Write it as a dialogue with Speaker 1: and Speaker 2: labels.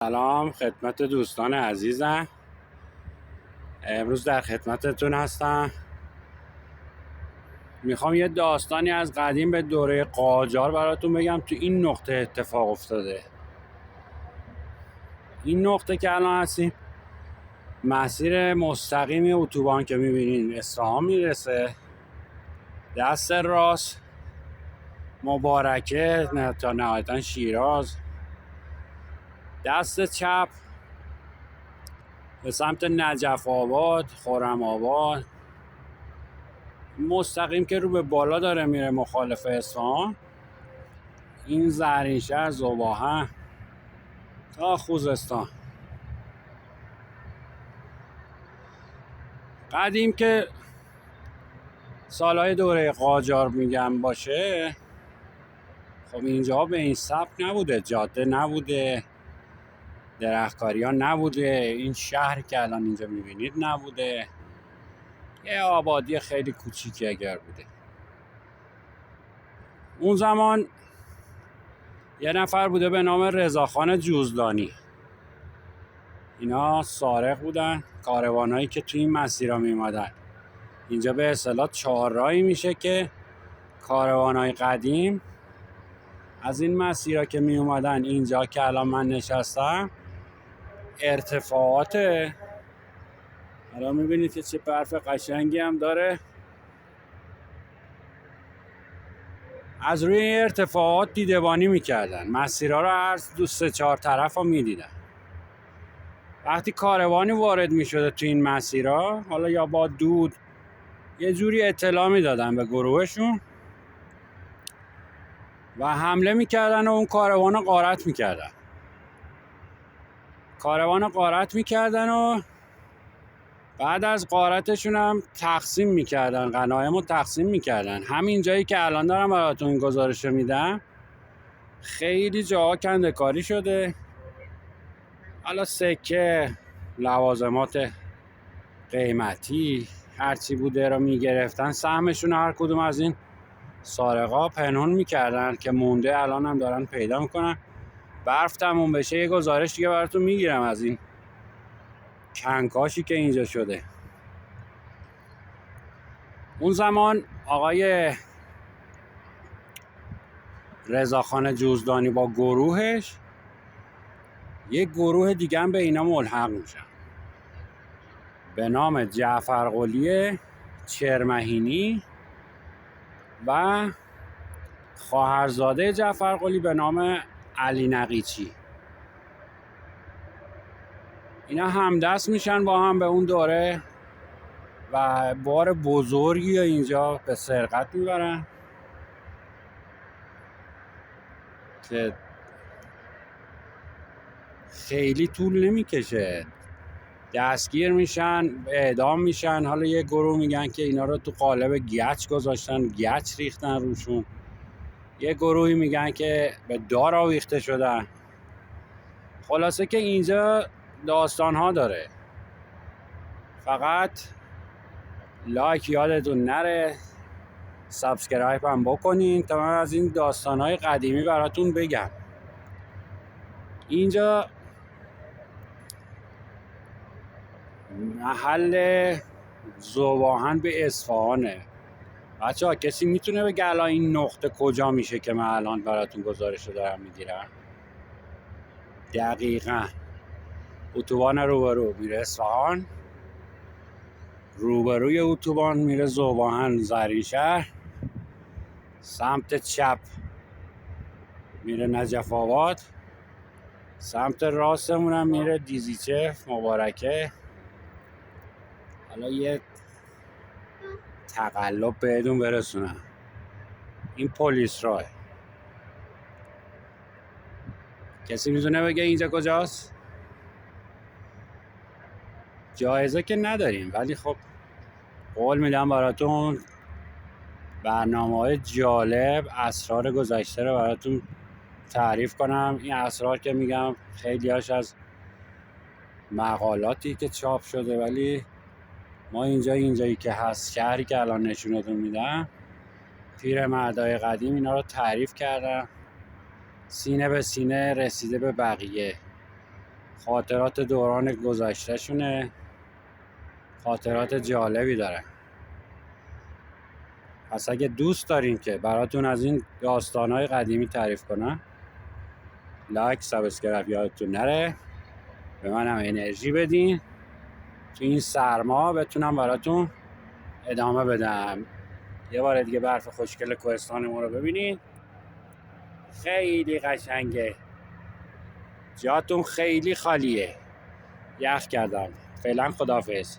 Speaker 1: سلام خدمت دوستان عزیزم. امروز در خدمتتون هستم. میخوام یه داستانی از قدیم به دوره قاجار براتون بگم. تو این نقطه اتفاق افتاده. این نقطه که الان هستیم مسیر مستقیمی اتوبان که میبینین اصفهان میرسه، دست راست مبارکه تا نهایتا شیراز، دست چپ به سمت نجف آباد، خرم آباد، مستقیم که رو به بالا داره میره مخالف اصفهان. این زرینشهر، ذوباهن تا خوزستان. قدیم که سالهای دوره قاجار میگم باشه، خب اینجا به این سبک نبوده، جاده نبوده، درختکاری ها نبوده، این شهری که الان اینجا میبینید نبوده، یه آبادی خیلی کوچیکی اگر بوده. اون زمان یه نفر بوده به نام رضاخان جوزدانی. اینا سارق بودن، کاروانایی که توی این مسیرها میمادن. اینجا به اصطلاح چهارراهی میشه که کاروانای قدیم از این مسیرها که می اومدن اینجا که الان من نشستم، ارتفاعاته. الان میبینید که چه برف قشنگی هم داره. از روی این ارتفاعات دیده‌بانی میکردن، مسیرها رو هر دو سه چهار طرف ها میدیدن. وقتی کاروانی وارد میشده تو این مسیرها، حالا یا با دود یه جوری اطلاع میدادن به گروهشون و حمله میکردن و اون کاروان رو غارت میکردن. و بعد از غارتشون هم تقسیم میکردن، غنایم رو تقسیم میکردن. همین جایی که الان دارم براتون این گزارش رو میدم خیلی جاها کنده کاری شده. حالا سکه، لوازمات قیمتی، هرچی بوده رو میگرفتن، سهمشون هر کدوم از این سارقا پنهون میکردن که مونده الان هم دارن پیدا میکنن. برف تموم بشه یه گزارش دیگه براتون میگیرم از این کنکاشی که اینجا شده. اون زمان آقای رضاخان جوزدانی با گروهش، یک گروه دیگه هم به اینا ملحق میشن به نام جعفرقلی چرمهینی و خواهرزاده جعفرقلی به نام علی نقیچی. اینا همدست میشن با هم به اون دوره و بار بزرگی اینجا به سرقت میبرن که خیلی طول نمیکشه، دستگیر میشن، اعدام میشن. حالا یه گروه میگن که اینا رو تو قالب گچ گذاشتن، گچ ریختن روشون. یه گروهی میگن که به دار آویخته شدن. خلاصه که اینجا داستان ها داره. فقط لایک یادتون نره، سابسکرایب هم بکنین تا من از این داستان های قدیمی براتون بگم. اینجا محل ذوباهن به اصفهانه. بچه ها کسی میتونه بگه الان این نقطه کجا میشه که من الان براتون گزارش رو دارم میگیرم؟ دقیقا اتوبان روبرو میره اصفهان، روبروی اتوبان میره ذوباهن زرینشهر، سمت چپ میره نجف آباد، سمت راستمون هم میره دیزیچه، مبارکه. حالا یه تقلب بهتون برسونم، این پلیس راه. کسی میتونه بگه اینجا کجاست؟ جایزه که نداریم، ولی خب قول میدم براتون برنامه‌های جالب، اسرار گذشته رو براتون تعریف کنم. این اسرار که میگم خیلی هاش از مقالاتی که چاپ شده، ولی ما اینجایی که هست، شهری که الان نشونتون میدم، پیرمردای قدیم اینا رو تعریف کردن، سینه به سینه رسیده به بقیه. خاطرات دوران گذشته شونه، خاطرات جالبی داره. پس اگه دوست دارین که براتون از این داستانهای قدیمی تعریف کنم، لایک سابسکرایب یادتون نره. به من هم انرژی بدین تو این سرما بتونم براتون ادامه بدم. یه بار دیگه برف خوشگل کوهستانمون رو ببینید، خیلی قشنگه، جاتون خیلی خالیه. یخ کردم. فعلا خداحافظ.